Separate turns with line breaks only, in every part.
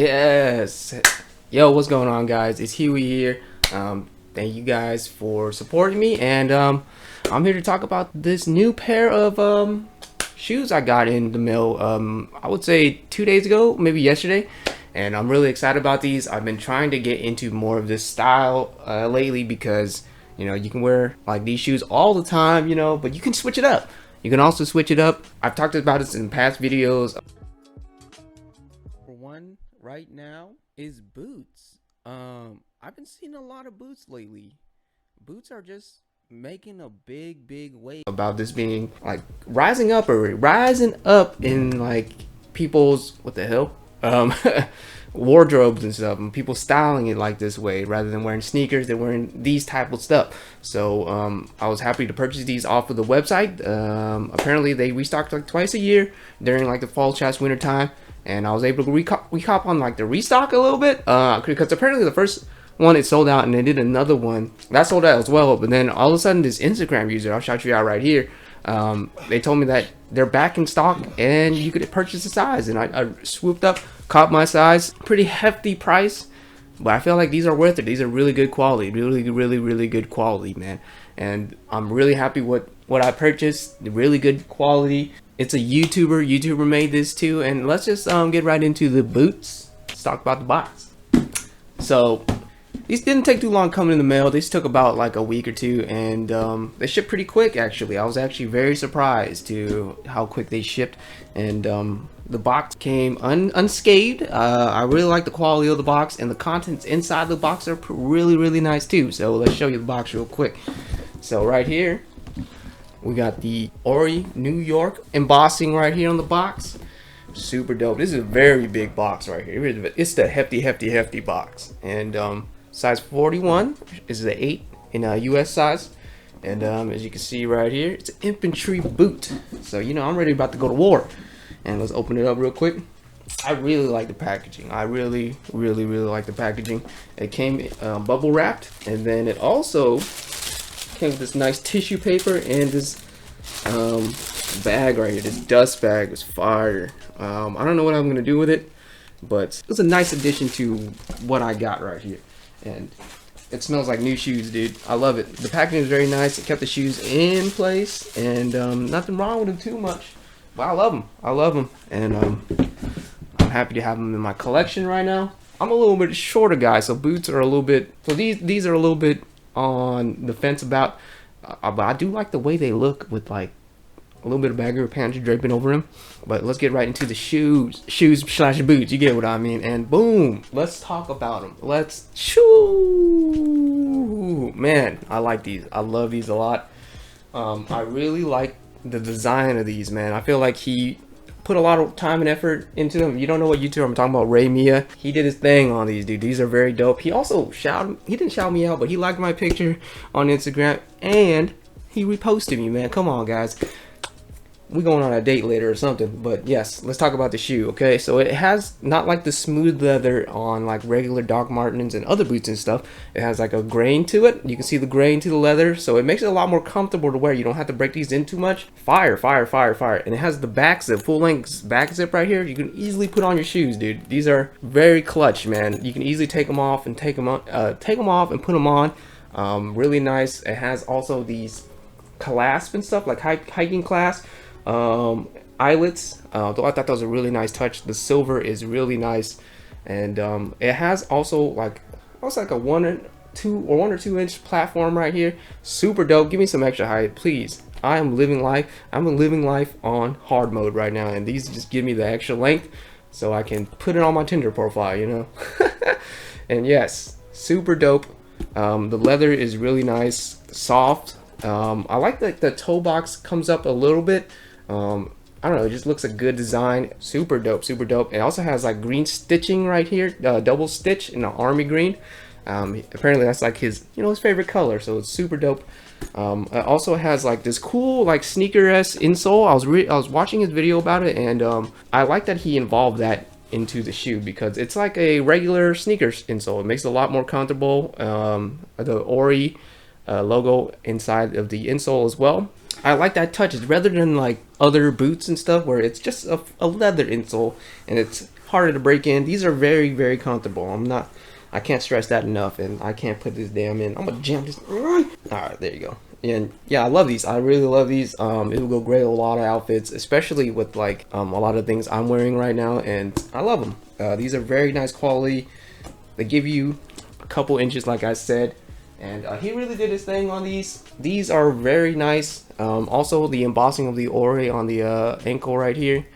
Yes. Yo, what's going on, guys? It's Huey here. Thank you guys for supporting me, and I'm here to talk about this new pair of shoes I got in the mail. I would say 2 days ago, maybe yesterday, and I'm really excited about these. I've been trying to get into more of this style lately because you can wear like these shoes all the time, but you can switch it up. You can also switch it up. I've talked about this in past videos. For one, right now is boots. I've been seeing a lot of boots lately. Boots are just making a big wave about this being like rising up in like people's wardrobes and stuff, and people styling it like this way rather than wearing sneakers. They're wearing these type of stuff. So I was happy to purchase these off of the website. Apparently they restocked like twice a year during like the fall/winter time, and I was able to recop on like the restock a little bit because apparently the first one it sold out, and they did another one that sold out as well. But then all of a sudden this Instagram user, I'll shout you out right here, they told me that they're back in stock and you could purchase a size, and I swooped up, caught my size. Pretty hefty price, but I feel like these are worth it. These are really good quality, really good quality, man. And I'm really happy with what I purchased. Really good quality. It's a YouTuber made this too. And let's just get right into the boots. Let's talk about the box. So these didn't take too long coming in the mail. These took about like a week or two, and they shipped pretty quick actually. I was actually very surprised to how quick they shipped, and the box came unscathed. I really like the quality of the box, and the contents inside the box are really nice too. So let's show you the box real quick. So right here we got the ORÉ New York embossing right here on the box. Super dope. This is a very big box right here. It's the hefty box, and size 41 is the 8 in US size, and as you can see right here, it's an infantry boot. So I'm ready about to go to war. And let's open it up real quick. I really like the packaging. I really like the packaging. It came bubble wrapped, and then it also came with this nice tissue paper and this bag right here. This dust bag is fire. I don't know what I'm gonna do with it, but it's a nice addition to what I got right here. And it smells like new shoes, dude. I love it. The packaging is very nice. It kept the shoes in place, and nothing wrong with them too much. But I love them, and I'm happy to have them in my collection right now. I'm a little bit shorter guy, so boots are a little bit. So these are a little bit on the fence about. But I do like the way they look with like a little bit of baggy pants draping over them. But let's get right into the shoes/boots. You get what I mean? And boom, let's talk about them. Let's shoo. Man, I like these. I love these a lot. I really like the design of these, man. I feel like he put a lot of time and effort into them. You don't know what YouTuber I'm talking about, ORÉEo. He did his thing on these, dude. These are very dope. He also he didn't shout me out, but he liked my picture on Instagram and he reposted me, man. Come on, guys. We're going on a date later or something, but yes, let's talk about the shoe. Okay, so it has not like the smooth leather on like regular Doc Martens and other boots and stuff. It has like a grain to it. You can see the grain to the leather, so it makes it a lot more comfortable to wear. You don't have to break these in too much. Fire. And it has the back zip, full length back zip right here. You can easily put on your shoes, dude. These are very clutch, man. You can easily take them off and take them off and put them on. Really nice. It has also these clasp and stuff, like hiking clasp. Eyelets, though I thought that was a really nice touch. The silver is really nice, and it has also like a 1 or 2 inch platform right here. Super dope. Give me some extra height, please. I'm living life on hard mode right now, and these just give me the extra length so I can put it on my Tinder profile, And yes, super dope. The leather is really nice, soft. I like that the toe box comes up a little bit. I don't know, it just looks a good design. Super dope. It also has like green stitching right here, double stitch in the army green. Apparently that's like his favorite color, so it's super dope. It also has like this cool like sneaker-esque insole. I was watching his video about it, and I like that he involved that into the shoe because it's like a regular sneakers insole. It makes it a lot more comfortable. The ORÉ logo inside of the insole as well. I like that touch. It's rather than like other boots and stuff where it's just a leather insole and it's harder to break in. These are very comfortable. I can't stress that enough, and I can't put this damn in. I'm gonna jam this. All right, there you go. And yeah, I love these. I really love these. It will go great with a lot of outfits, especially with like a lot of things I'm wearing right now, and I love them. These are very nice quality. They give you a couple inches, like I said, and he really did his thing on these. These are very nice. Also, the embossing of the ORÉ on the ankle right here,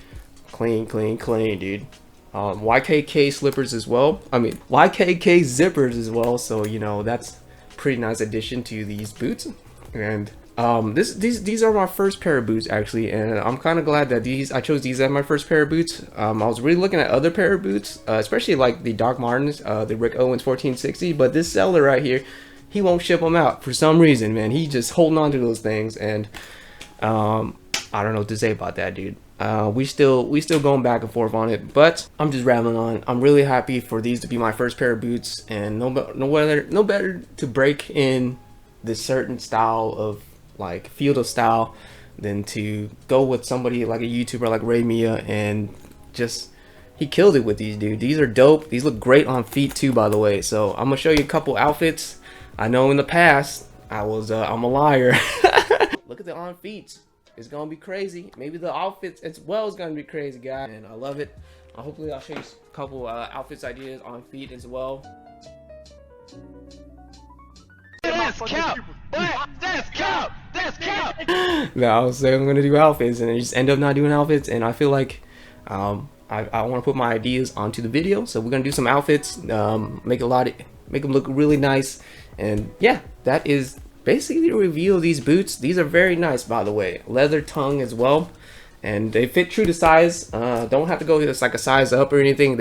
clean, dude. YKK slippers as well. I mean, YKK zippers as well. So you know that's pretty nice addition to these boots. And these are my first pair of boots actually, and I'm kind of glad that I chose these as my first pair of boots. I was really looking at other pair of boots, especially like the Doc Martens, the Rick Owens 1460, but this seller right here, he won't ship them out for some reason, man. He just holding on to those things, and I don't know what to say about that, dude. We still going back and forth on it, but I'm just rambling on. I'm really happy for these to be my first pair of boots, and no better to break in this certain style of like field of style than to go with somebody like a YouTuber like ORÉEo, and just he killed it with these, dude. These are dope. These look great on feet too, by the way. So I'm gonna show you a couple outfits. I know in the past I'm a liar. Look at the on feet. It's gonna be crazy. Maybe the outfits as well is gonna be crazy, guys, and I love it. Hopefully I'll show you a couple outfits ideas on feet as well. That's cap! What? That's cap! That's cap! No, I was saying I'm gonna do outfits, and I just end up not doing outfits, and I feel like I want to put my ideas onto the video, so we're gonna do some outfits, make them look really nice, and yeah, that is basically a review of these boots. These are very nice, by the way, leather tongue as well, and they fit true to size. Don't have to go like a size up or anything.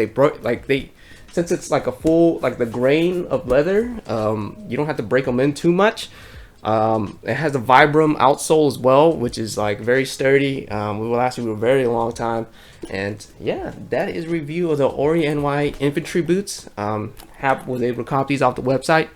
Since it's like a full, like the grain of leather, you don't have to break them in too much. It has a Vibram outsole as well, which is like very sturdy. It will last you a very long time. And yeah, that is a review of the ORÉE NY Infantry Boots. Hap was able to cop these off the website.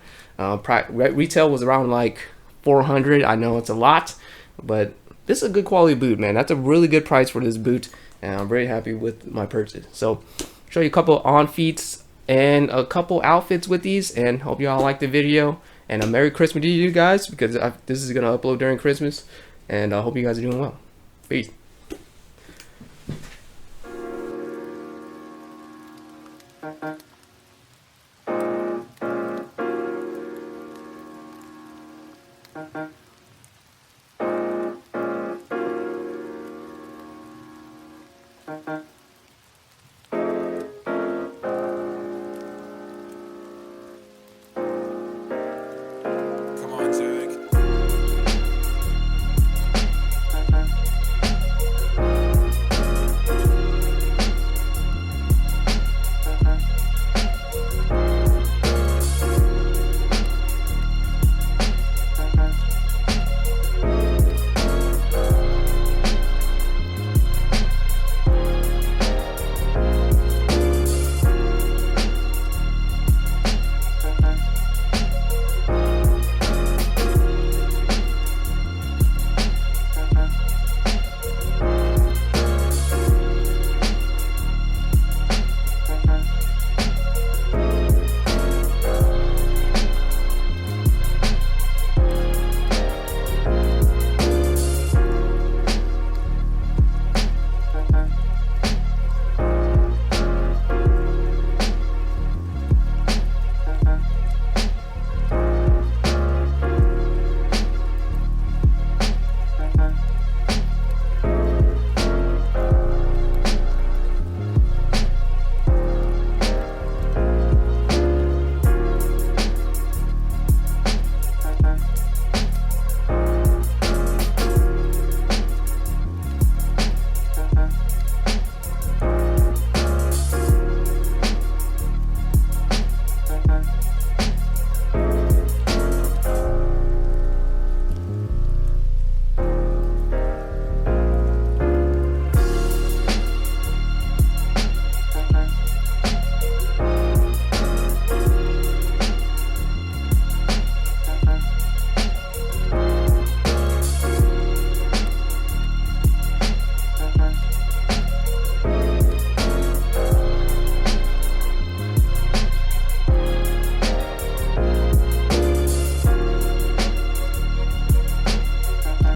Retail was around like 400. I know it's a lot, but this is a good quality boot, man. That's a really good price for this boot, and I'm very happy with my purchase. So show you a couple on feet and a couple outfits with these, and hope you all like the video, and a Merry Christmas to you guys, because this is gonna upload during Christmas, and I hope you guys are doing well. Peace.